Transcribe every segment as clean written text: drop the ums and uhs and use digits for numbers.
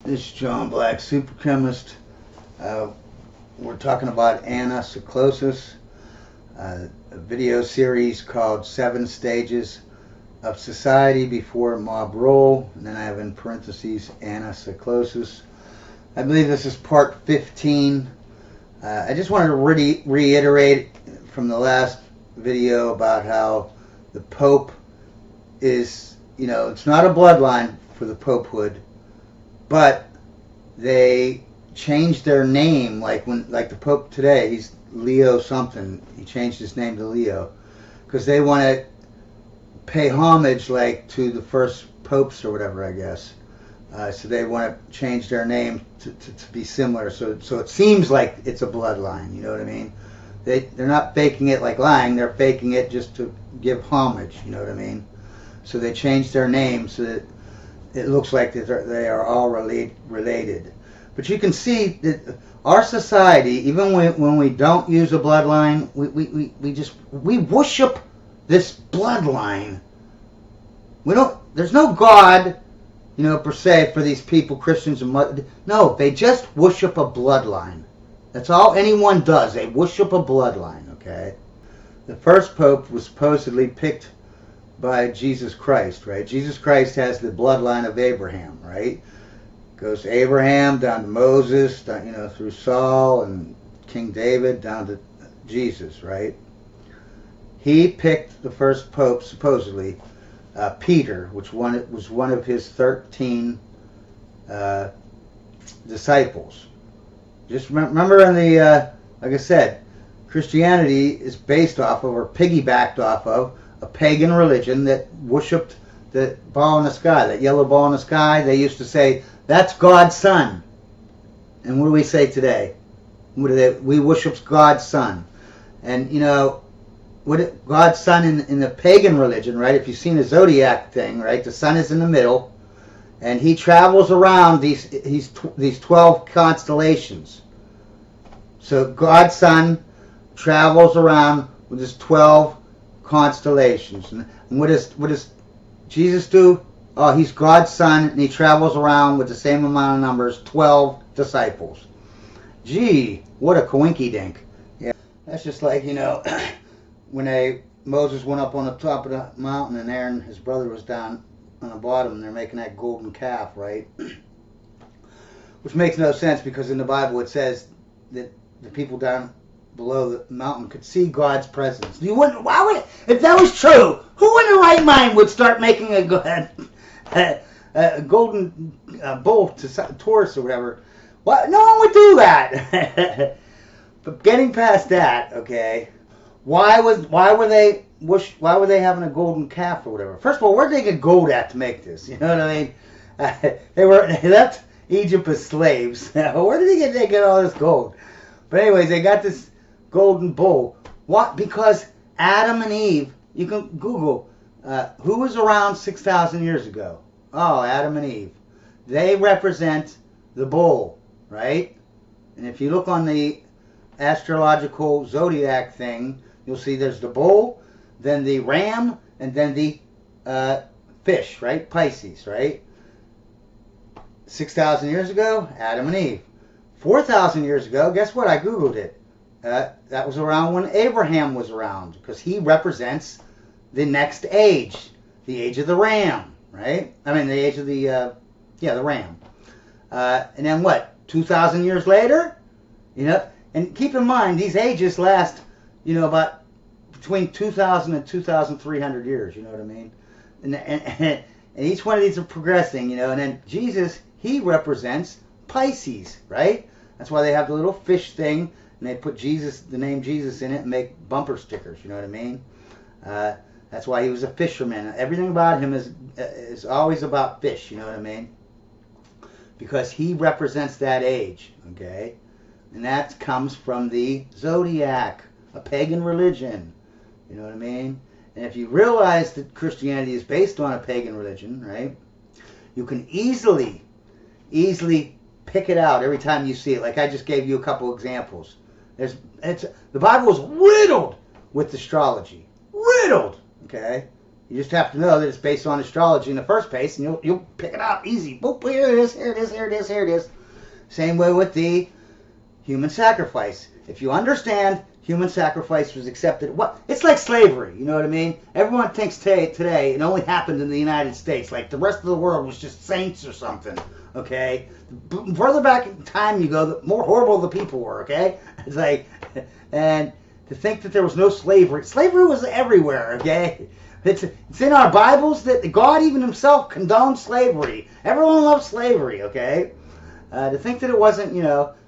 This is John Black, Super Chemist. We're talking about ANACYCLOSIS, a video series called 7 Stages of Society Before Mob Rule, and then I have in parentheses ANACYCLOSIS. I believe this is part 15. I just wanted to reiterate from the last video about how the Pope is, it's not a bloodline for the Popehood, but they changed their name, like the Pope today, he's Leo something. He changed his name to Leo because they want to pay homage to the first popes or whatever, I guess. So they want to change their name to be similar. So it seems like it's a bloodline. You know what I mean? They're not faking it like lying. They're faking it just to give homage. You know what I mean? So they changed their name so that it looks like they are all related. But you can see that our society, even when we don't use a bloodline, we worship this bloodline. There's no God, per se, for these people, Christians and no, they just worship a bloodline. That's all anyone does. They worship a bloodline, okay? The first pope was supposedly picked by Jesus Christ, right? Jesus Christ has the bloodline of Abraham, right? Goes to Abraham, down to Moses, down, through Saul and King David, down to Jesus, right? He picked the first pope, supposedly, Peter, which was one of his 13 disciples. Just remember in the, like I said, Christianity is based off of, or piggybacked off of, a pagan religion that worshipped the ball in the sky, that yellow ball in the sky. They used to say, that's God's son. And what do we say today? We worship God's son. And, God's son in the pagan religion, right? If you've seen a zodiac thing, right? The sun is in the middle, and he travels around these 12 constellations. So God's son travels around with his 12 constellations. And what does Jesus do? Oh, he's God's son, and he travels around with the same amount of numbers, 12 disciples. Gee, what a coinky-dink. Yeah, that's just like, when Moses went up on the top of the mountain, and Aaron, his brother, was down on the bottom, and they're making that golden calf, right? Which makes no sense, because in the Bible it says that the people down below the mountain could see God's presence. If that was true, who in the right mind would start making a golden bull to Taurus or whatever? What? No one would do that. But getting past that, okay, why were they having a golden calf or whatever? First of all, where'd they get gold at to make this? You know what I mean? They left Egypt as slaves. Where did they get all this gold? But anyways, they got this golden bull. What? Because Adam and Eve, you can Google, who was around 6,000 years ago? Oh, Adam and Eve. They represent the bull, right? And if you look on the astrological zodiac thing, you'll see there's the bull, then the ram, and then the fish, right? Pisces, right? 6,000 years ago, Adam and Eve. 4,000 years ago, guess what? I Googled it. That was around when Abraham was around, because he represents the next age, the age of the ram, right? I mean, the age of the ram. And then what? 2,000 years later, and keep in mind, these ages last, about between 2,000 and 2,300 years, you know what I mean? And each one of these are progressing, and then Jesus, he represents Pisces, right? That's why they have the little fish thing, and they put the name Jesus in it, and make bumper stickers. You know what I mean? That's why he was a fisherman. Everything about him is always about fish. You know what I mean? Because he represents that age. Okay, and that comes from the zodiac, a pagan religion. You know what I mean? And if you realize that Christianity is based on a pagan religion, right? You can easily pick it out every time you see it. Like I just gave you a couple examples. The Bible is riddled with astrology. Riddled, okay? You just have to know that it's based on astrology in the first place, and you'll pick it out easy. Boop, here it is, here it is, here it is, here it is. Same way with the human sacrifice. If you understand human sacrifice was accepted, it's like slavery, you know what I mean? Everyone thinks today it only happened in the United States, like the rest of the world was just saints or something, okay? The further back in time you go, the more horrible the people were, okay? It's like, and to think that there was no slavery. Slavery was everywhere, okay? It's in our Bibles that God even himself condoned slavery. Everyone loved slavery, okay? To think that it wasn't,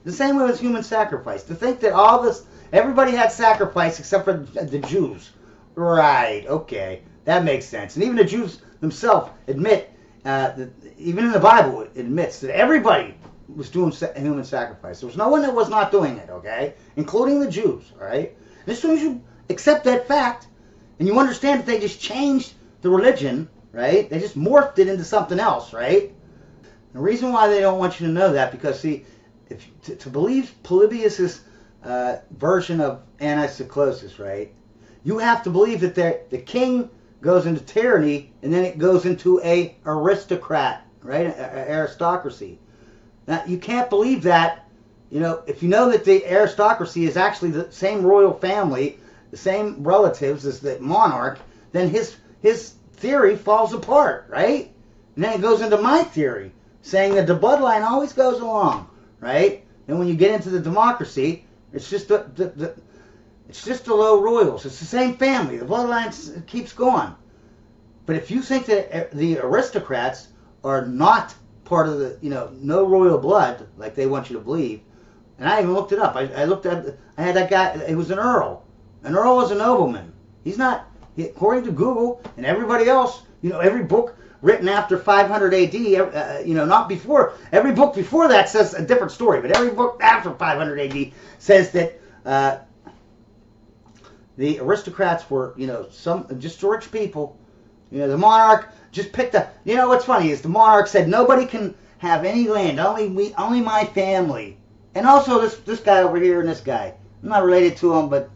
the same way as human sacrifice. To think that all this, everybody had sacrifice except for the Jews. Right, okay. That makes sense. And even the Jews themselves admit, even in the Bible, it admits that everybody was doing human sacrifice. There was no one that was not doing it, okay? Including the Jews, all right? And as soon as you accept that fact, and you understand that they just changed the religion, right? They just morphed it into something else, right? The reason why they don't want you to know that, because see, to believe Polybius's version of ANACYCLOSIS, right? You have to believe that the king goes into tyranny, and then it goes into a aristocrat, right? Aristocracy. Now you can't believe that, if you know that the aristocracy is actually the same royal family, the same relatives as the monarch, then his theory falls apart, right? And then it goes into my theory, saying that the bloodline always goes along, right? And when you get into the democracy, it's just it's just the low royals. It's the same family. The bloodline keeps going. But if you think that the aristocrats are not part of the, no royal blood, like they want you to believe, and I even looked it up. I had that guy, it was an earl. An earl is a nobleman. He's not, according to Google and everybody else, every book written after 500 AD, not before. Every book before that says a different story, but every book after 500 AD says that the aristocrats were, some just rich people. The monarch just picked a. What's funny is the monarch said nobody can have any land, only my family, and also this guy over here and this guy. I'm not related to him, but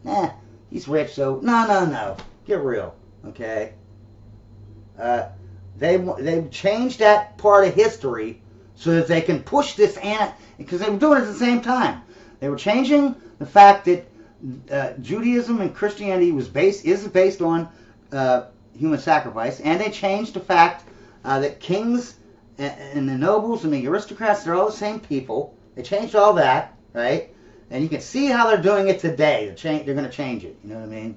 he's rich, so no, get real, okay? They changed that part of history so that they can push this because they were doing it at the same time. They were changing the fact that Judaism and Christianity is based on human sacrifice, and they changed the fact that kings and the nobles and the aristocrats, they're all the same people. They changed all that, right? And you can see how they're doing it today. They're going to change it. You know what I mean?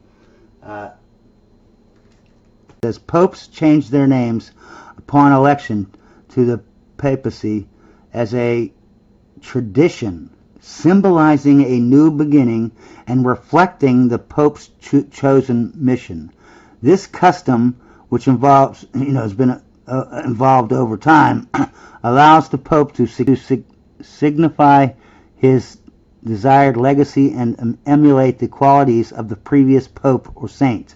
As popes changed their names upon election to the papacy as a tradition symbolizing a new beginning and reflecting the pope's chosen mission. This custom, which involves, has been involved over time, allows the pope to signify his desired legacy and emulate the qualities of the previous pope or saint.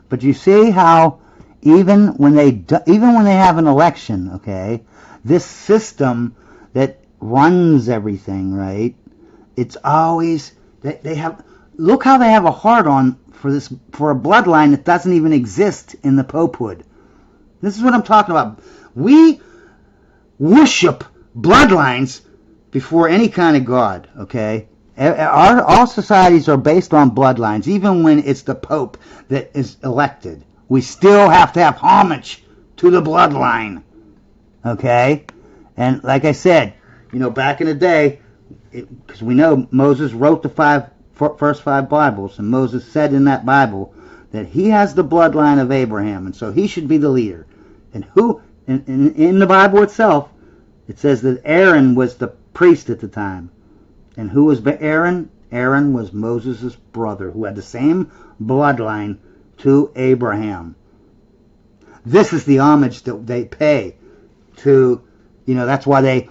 But you see how even when they have an election, okay, this system that runs everything, right? It's always they have. Look how they have a hard-on for a bloodline that doesn't even exist in the popehood. This is what I'm talking about. We worship bloodlines before any kind of God, okay? All societies are based on bloodlines, even when it's the Pope that is elected. We still have to have homage to the bloodline, okay? And like I said, back in the day, because we know Moses wrote the first five Bibles, and Moses said in that Bible that he has the bloodline of Abraham, and so he should be the leader. And in the Bible itself, it says that Aaron was the priest at the time. And who was Aaron? Aaron was Moses' brother, who had the same bloodline to Abraham. This is the homage that they pay to, that's why they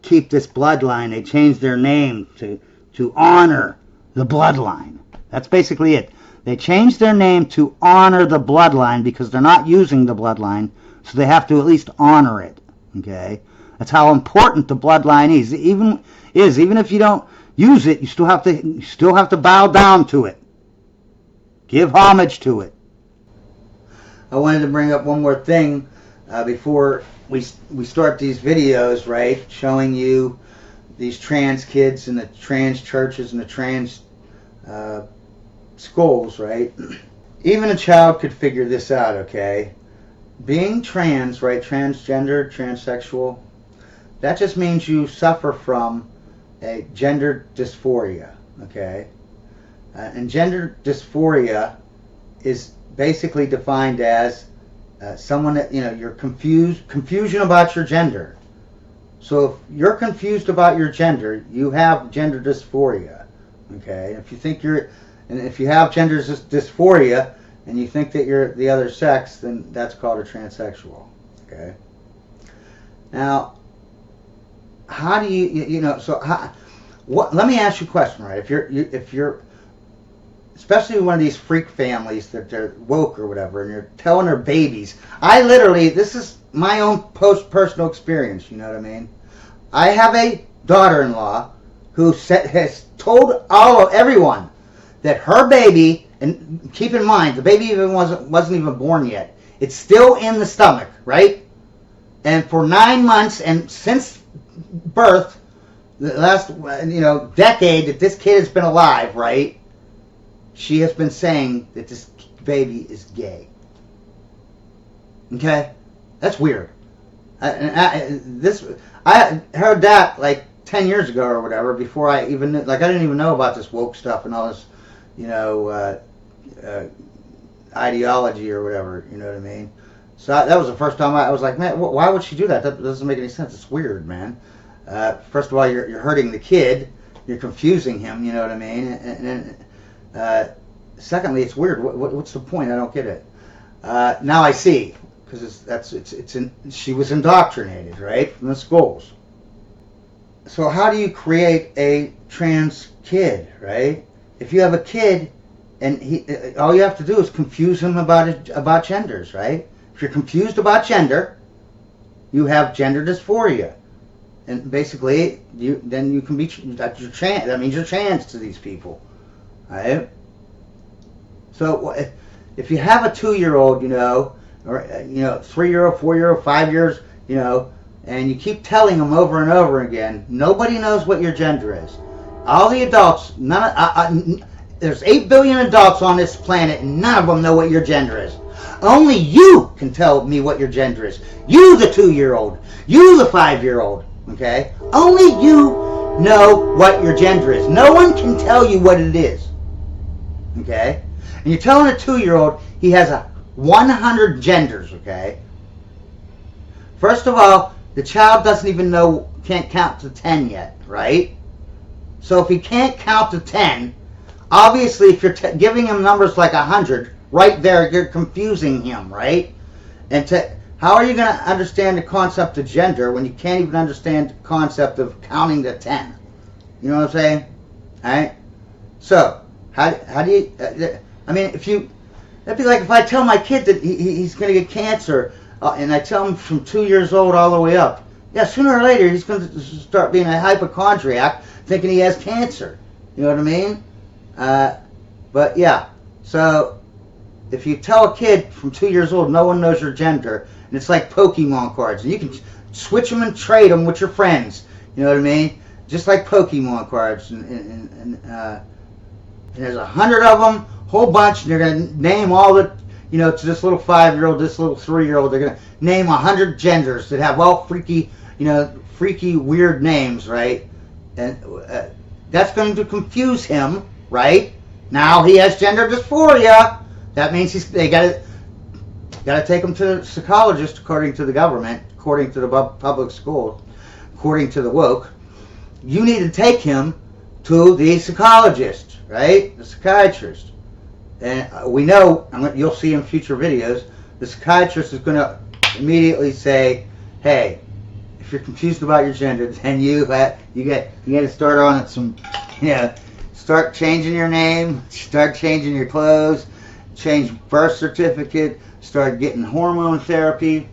keep this bloodline. They change their name to honor the bloodline. That's basically it. They change their name to honor the bloodline because they're not using the bloodline, so they have to at least honor it. Okay? That's how important the bloodline is. Even if you don't use it, you still have to bow down to it. Give homage to it. I wanted to bring up one more thing before we start these videos, right? Showing you these trans kids and the trans churches and the trans schools, right? Even a child could figure this out, okay? Being trans, right? Transgender, transsexual, that just means you suffer from a gender dysphoria, okay? And gender dysphoria is basically defined as someone that, you're confusion about your gender. So if you're confused about your gender, you have gender dysphoria, okay? If you have gender dysphoria and you think that you're the other sex, then that's called a transsexual, okay? Now, how do let me ask you a question, right? If you're especially one of these freak families that they're woke or whatever, and you're telling their babies, this is my own personal experience, you know what I mean? I have a daughter-in-law who has told everyone that her baby, and keep in mind, the baby even wasn't even born yet. It's still in the stomach, right? And for 9 months, and since birth, the last decade that this kid has been alive, right? She has been saying that this baby is gay. Okay, that's weird. I heard that like 10 years ago or whatever. Before I didn't even know about this woke stuff and all this, ideology or whatever. You know what I mean? So that was the first time I was like, man, why would she do that? That doesn't make any sense. It's weird, man. First of all, you're hurting the kid. You're confusing him. You know what I mean? And secondly, it's weird. What's the point? I don't get it. Now I see, because she was indoctrinated, right, from the schools. So how do you create a trans kid, right? If you have a kid, and all you have to do is confuse him about genders, right? If you're confused about gender, you have gender dysphoria. And basically, you can be you're trans. That means you're trans to these people, right? So if you have a 2-year-old, or 3-year-old, 4-year-old, 5 years, and you keep telling them over and over again, nobody knows what your gender is. All the adults, there's 8 billion adults on this planet, and none of them know what your gender is. Only you can tell me what your gender is. You, the 2-year-old. You, the 5-year-old. Okay? Only you know what your gender is. No one can tell you what it is. Okay? And you're telling a 2-year-old he has 100 genders, okay? First of all, the child doesn't even can't count to 10 yet, right? So if he can't count to 10, obviously if you're giving him numbers like 100, right there you're confusing him, right? And how are you going to understand the concept of gender when you can't even understand the concept of counting to 10? You know what I'm saying? All right? So, how do you... that'd be like if I tell my kid that he's going to get cancer, and I tell him from 2 years old all the way up. Yeah, sooner or later he's going to start being a hypochondriac, thinking he has cancer. You know what I mean? But yeah, so if you tell a kid from 2 years old, no one knows your gender, and it's like Pokemon cards, and you can switch them and trade them with your friends. You know what I mean? Just like Pokemon cards, and there's 100 of them, whole bunch, and they're going to name all the, to this little 5-year-old, this little 3-year-old, they're going to name 100 genders that have all freaky, weird names, right? And that's going to confuse him, right? Now he has gender dysphoria. That means they got to take him to a psychologist, according to the government, according to the public school, according to the woke. You need to take him to the psychologist, right? The psychiatrist. And we know, you'll see in future videos, the psychiatrist is going to immediately say, hey, if you're confused about your gender, then you got to start on some, start changing your name, start changing your clothes, change birth certificate, start getting hormone therapy,